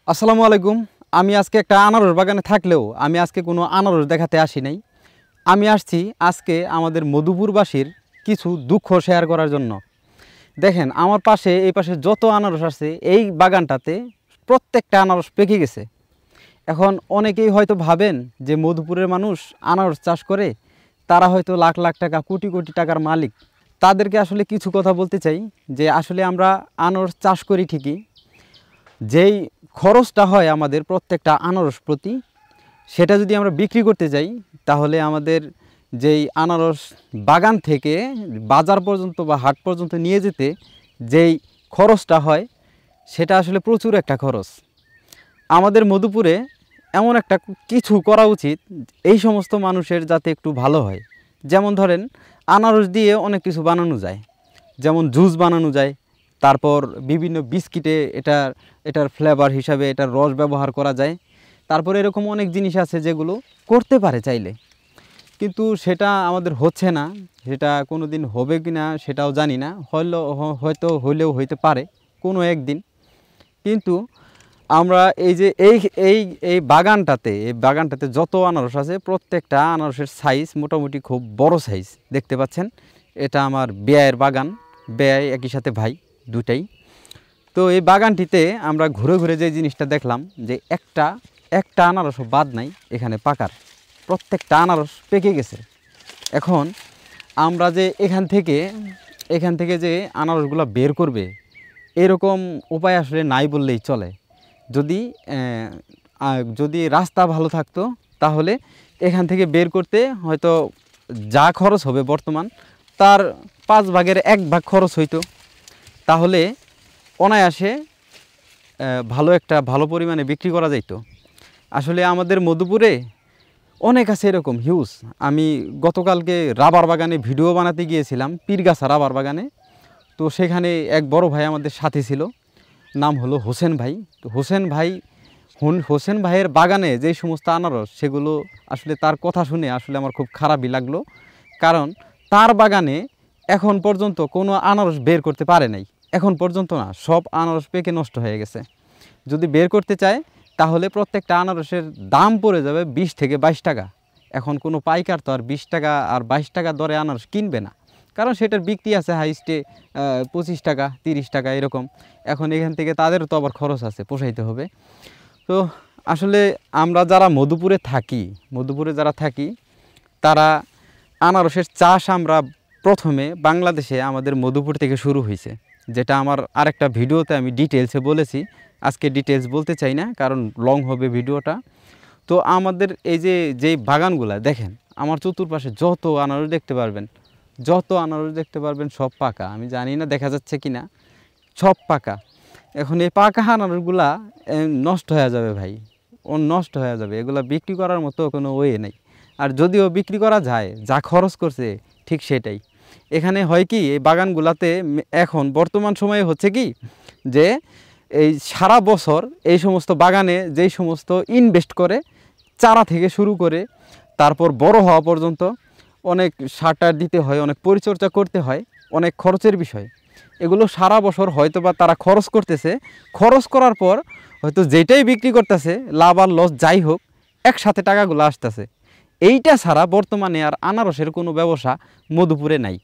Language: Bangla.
আসসালামু আলাইকুম। আমি আজকে একটা আনারস বাগানে থাকলেও আমি আজকে কোনো আনারস দেখাতে আসি নাই। আমি আসছি আজকে আমাদের মধুপুরবাসীর কিছু দুঃখ শেয়ার করার জন্য। দেখেন আমার পাশে এই পাশে যত আনারস আছে এই বাগানটাতে প্রত্যেকটা আনারস পেকে গেছে। এখন অনেকেই হয়তো ভাবেন যে মধুপুরের মানুষ আনারস চাষ করে, তারা হয়তো লাখ লাখ টাকা কোটি কোটি টাকার মালিক। তাদেরকে আসলে কিছু কথা বলতে চাই যে আসলে আমরা আনারস চাষ করি ঠিকই, যেই খরচটা হয় আমাদের প্রত্যেকটা আনারস প্রতি, সেটা যদি আমরা বিক্রি করতে যাই তাহলে আমাদের যেই আনারস বাগান থেকে বাজার পর্যন্ত বা হাট পর্যন্ত নিয়ে যেতে যেই খরচটা হয় সেটা আসলে প্রচুর একটা খরচ। আমাদের মধুপুরে এমন একটা কিছু করা উচিত এই সমস্ত মানুষের যাতে একটু ভালো হয়। যেমন ধরেন আনারস দিয়ে অনেক কিছু বানানো যায়, যেমন জুস বানানো যায়, তারপর বিভিন্ন বিস্কিটে এটার ফ্লেভার হিসাবে এটার রস ব্যবহার করা যায়। তারপর এরকম অনেক জিনিস আছে যেগুলো করতে পারে চাইলে, কিন্তু সেটা আমাদের হচ্ছে না। সেটা কোনো দিন হবে কি না সেটাও জানি না, হয়তো হলেও হইতে পারে কোনো একদিন। কিন্তু আমরা এই যে এই এই এই বাগানটাতে যত আনারস আছে প্রত্যেকটা আনারসের সাইজ মোটামুটি খুব বড় সাইজ দেখতে পাচ্ছেন। এটা আমার বেয়ায়ের বাগান, বেয়াই একই সাথে ভাই দুটাই। তো এই বাগানটিতে আমরা ঘুরে ঘুরে যে জিনিসটা দেখলাম যে একটা আনারসও বাদ নাই এখানে পাকার, প্রত্যেকটা আনারস পেকে গেছে। এখন আমরা যে এখান থেকে যে আনারসগুলো বের করবে এরকম উপায় আসলে নাই বললেই চলে। যদি যদি রাস্তা ভালো থাকতো তাহলে এখান থেকে বের করতে হয়তো যা খরচ হবে বর্তমান তার 5 ভাগের 1 ভাগ খরচ হইতো, তাহলে অনায়াসে ভালো পরিমাণে বিক্রি করা যাইত। আসলে আমাদের মধুপুরে অনেক আছে এরকম হিউজ। আমি গতকালকে রাবার বাগানে ভিডিও বানাতে গিয়েছিলাম, পীরগাছা রাবার বাগানে। তো সেখানে এক বড় ভাই আমাদের সাথে ছিল, নাম হলো হোসেন ভাই। তো হোসেন ভাইয়ের বাগানে যে সমস্ত আনারস সেগুলো আসলে তার কথা শুনে আসলে আমার খুব খারাপই লাগলো, কারণ তার বাগানে এখন পর্যন্ত কোনো আনারস বের করতে পারে নাই। এখন পর্যন্ত না, সব আনারস পেকে নষ্ট হয়ে গেছে। যদি বের করতে চায় তাহলে প্রত্যেকটা আনারসের দাম পড়ে যাবে 20 থেকে 22 টাকা। এখন কোনো পাইকার তো আর 20 টাকা আর 22 টাকা দরে আনারস কিনবে না, কারণ সেটার বিক্রি আছে হাইস্টে 25 টাকা 30 টাকা এরকম। এখন এখান থেকে তাদেরও তো আবার খরচ আছে, পোষাইতে হবে। তো আসলে আমরা যারা মধুপুরে যারা থাকি তারা আনারসের চাষ আমরা প্রথমে বাংলাদেশে আমাদের মধুপুর থেকে শুরু হয়েছে, যেটা আমার আরেকটা ভিডিওতে আমি ডিটেলসে বলেছি। আজকে ডিটেলস বলতে চাই না কারণ লং হবে ভিডিওটা। তো আমাদের এই যেই বাগানগুলা দেখেন, আমার চতুর্পাশে যত আনারস দেখতে পারবেন সব পাকা। আমি জানি না দেখা যাচ্ছে কি না, সব পাকা। এখন এই পাকা আনারসগুলা নষ্ট হয়ে যাবে ভাই, নষ্ট হয়ে যাবে। এগুলা বিক্রি করার মতো কোনো ওয়ে নেই। আর যদিও বিক্রি করা যায়, যা খরচ করছে ঠিক সেটাই। এখানে হয় কি, এই বাগানগুলাতে এখন বর্তমান সময়ে হচ্ছে কি যে এই সারা বছর এই সমস্ত বাগানে যেই সমস্ত ইনভেস্ট করে, চারা থেকে শুরু করে তারপর বড় হওয়া পর্যন্ত অনেক সার টার দিতে হয়, অনেক পরিচর্যা করতে হয়, অনেক খরচের বিষয়। এগুলো সারা বছর হয়তো বা তারা খরচ করতেছে, খরচ করার পর হয়তো যেটাই বিক্রি করতেছে লাভ আর লস যাই হোক একসাথে টাকাগুলো আসতেছে। এইটা ছাড়া বর্তমানে আর আনারসের কোনো ব্যবসা মধুপুরে নাই।